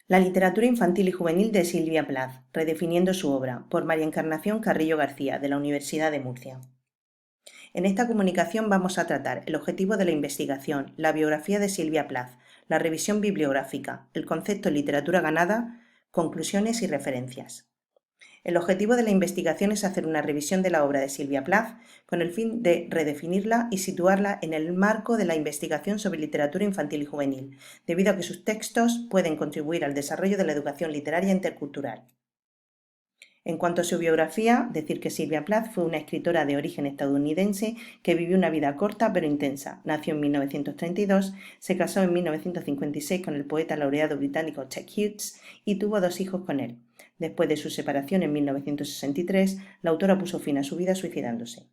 La literatura infantil y juvenil de Silvia Plath, redefiniendo su obra, por María Encarnación Carrillo García, de la Universidad de Murcia. En esta comunicación vamos a tratar el objetivo de la investigación, la biografía de Silvia Plath, la revisión bibliográfica, el concepto literatura ganada, conclusiones y referencias. El objetivo de la investigación es hacer una revisión de la obra de Silvia Plath con el fin de redefinirla y situarla en el marco de la investigación sobre literatura infantil y juvenil, debido a que sus textos pueden contribuir al desarrollo de la educación literaria intercultural. En cuanto a su biografía, decir que Silvia Plath fue una escritora de origen estadounidense que vivió una vida corta pero intensa. Nació en 1932, se casó en 1956 con el poeta laureado británico Ted Hughes y tuvo 2 hijos con él. Después de su separación en 1963, la autora puso fin a su vida suicidándose.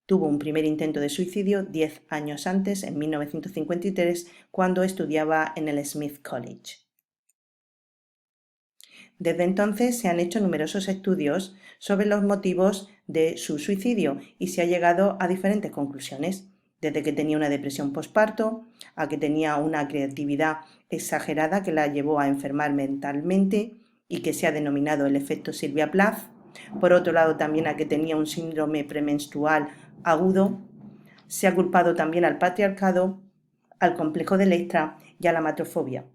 Tuvo un primer intento de suicidio 10 años antes, en 1953, cuando estudiaba en el Smith College. Desde entonces se han hecho numerosos estudios sobre los motivos de su suicidio y se ha llegado a diferentes conclusiones, desde que tenía una depresión posparto, a que tenía una creatividad exagerada que la llevó a enfermar mentalmente y que se ha denominado el efecto Silvia Plath. Por otro lado, también a que tenía un síndrome premenstrual agudo. Se ha culpado también al patriarcado, al complejo de Electra y a la matrofobia.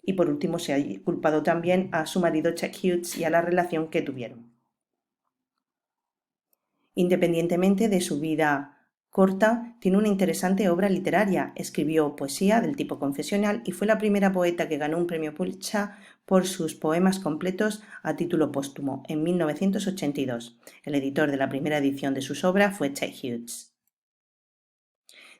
Y por último se ha culpado también a su marido Ted Hughes y a la relación que tuvieron. Independientemente de su vida corta, tiene una interesante obra literaria. Escribió poesía del tipo confesional y fue la primera poeta que ganó un premio Pulitzer por sus poemas completos a título póstumo en 1982. El editor de la primera edición de sus obras fue Ted Hughes.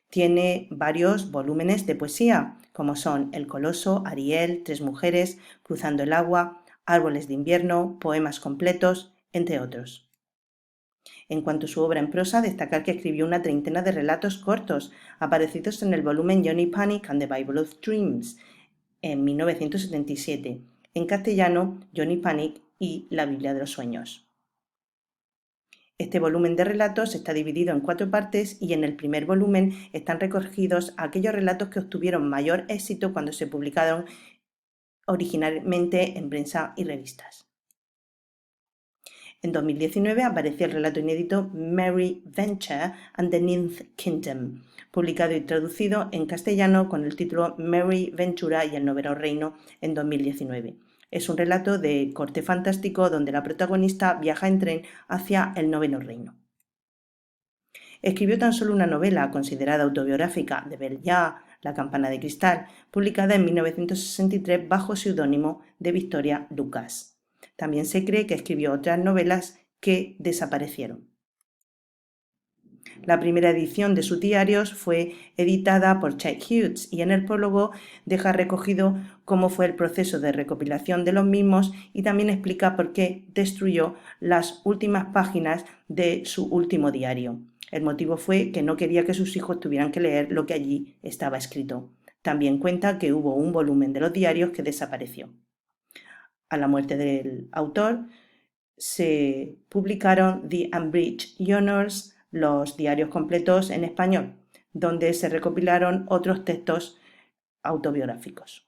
Tiene varios volúmenes de poesía, como son El Coloso, Ariel, 3 mujeres, Cruzando el agua, Árboles de invierno, poemas completos, entre otros. En cuanto a su obra en prosa, destacar que escribió una treintena de relatos cortos, aparecidos en el volumen Johnny Panic and the Bible of Dreams, en 1977, en castellano Johnny Panic y La Biblia de los Sueños. Este volumen de relatos está dividido en 4 partes y en el primer volumen están recogidos aquellos relatos que obtuvieron mayor éxito cuando se publicaron originalmente en prensa y revistas. En 2019 apareció el relato inédito Merry Venture and the Ninth Kingdom, publicado y traducido en castellano con el título Merry Ventura y el Noveno Reino en 2019. Es un relato de corte fantástico donde la protagonista viaja en tren hacia el Noveno Reino. Escribió tan solo una novela considerada autobiográfica de Belleat, La campana de cristal, publicada en 1963 bajo seudónimo de Victoria Lucas. También se cree que escribió otras novelas que desaparecieron. La primera edición de sus diarios fue editada por Ted Hughes y en el prólogo deja recogido cómo fue el proceso de recopilación de los mismos y también explica por qué destruyó las últimas páginas de su último diario. El motivo fue que no quería que sus hijos tuvieran que leer lo que allí estaba escrito. También cuenta que hubo un volumen de los diarios que desapareció. A la muerte del autor se publicaron The Unabridged Journals, los diarios completos en español, donde se recopilaron otros textos autobiográficos.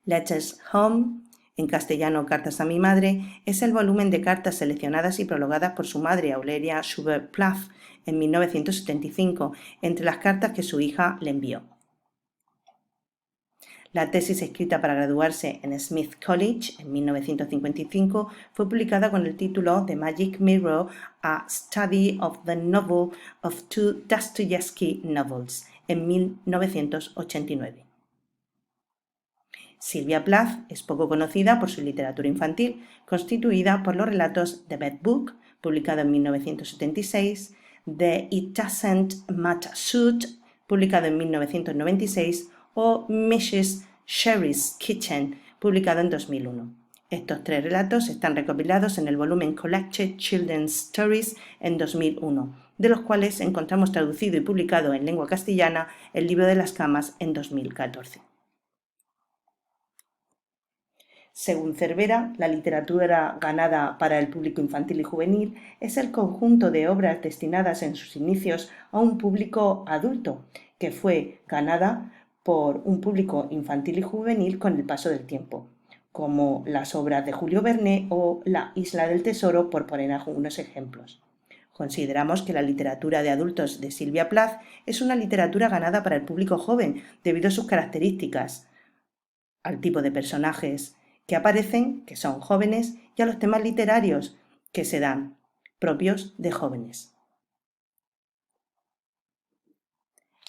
Letters Home, en castellano Cartas a mi madre, es el volumen de cartas seleccionadas y prologadas por su madre, Aurelia Schubert Plath, en 1975, entre las cartas que su hija le envió. La tesis escrita para graduarse en Smith College en 1955 fue publicada con el título The Magic Mirror, A Study of the Novel of Two Dostoevsky Novels en 1989. Silvia Plath es poco conocida por su literatura infantil, constituida por los relatos The Bad Book, publicado en 1976, The It Doesn't Matter Suit, publicado en 1996, o Mrs. Sherry's Kitchen, publicado en 2001. Estos 3 relatos están recopilados en el volumen Collected Children's Stories en 2001, de los cuales encontramos traducido y publicado en lengua castellana El libro de las camas en 2014. Según Cervera, la literatura ganada para el público infantil y juvenil es el conjunto de obras destinadas en sus inicios a un público adulto, que fue ganada por un público infantil y juvenil con el paso del tiempo, como las obras de Julio Verne o La Isla del Tesoro, por poner algunos ejemplos. Consideramos que la literatura de adultos de Silvia Plath es una literatura ganada para el público joven debido a sus características, al tipo de personajes que aparecen, que son jóvenes, y a los temas literarios que se dan, propios de jóvenes.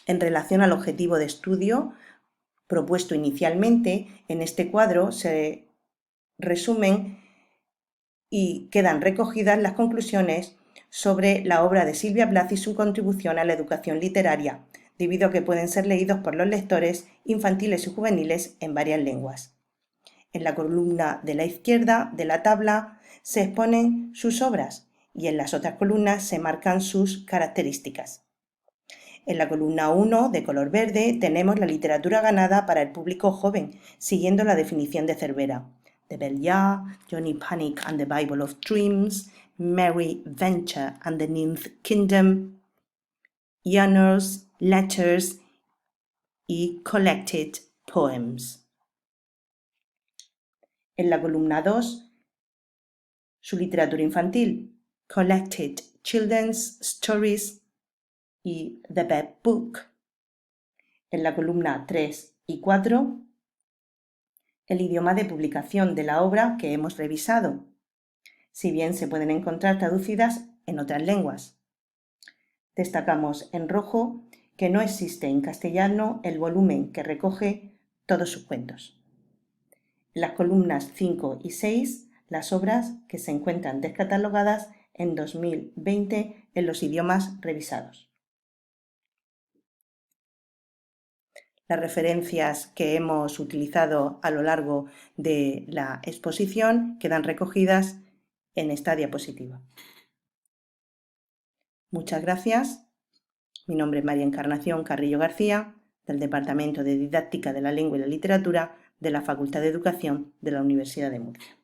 En relación al objetivo de estudio propuesto inicialmente, en este cuadro se resumen y quedan recogidas las conclusiones sobre la obra de Silvia Plath y su contribución a la educación literaria, debido a que pueden ser leídos por los lectores infantiles y juveniles en varias lenguas. En la columna de la izquierda de la tabla se exponen sus obras y en las otras columnas se marcan sus características. En la columna 1, de color verde, tenemos la literatura ganada para el público joven, siguiendo la definición de Cervera. The Bell Jar, Johnny Panic and the Bible of Dreams, Mary Venture and the Ninth Kingdom, Honors, Letters y Collected Poems. En la columna 2, su literatura infantil, Collected Children's Stories y The Bad Book. En la columna 3 y 4, el idioma de publicación de la obra que hemos revisado, si bien se pueden encontrar traducidas en otras lenguas. Destacamos en rojo que no existe en castellano el volumen que recoge todos sus cuentos. En las columnas 5 y 6, las obras que se encuentran descatalogadas en 2020 en los idiomas revisados. Las referencias que hemos utilizado a lo largo de la exposición quedan recogidas en esta diapositiva. Muchas gracias. Mi nombre es María Encarnación Carrillo García, del Departamento de Didáctica de la Lengua y la Literatura de la Facultad de Educación de la Universidad de Murcia.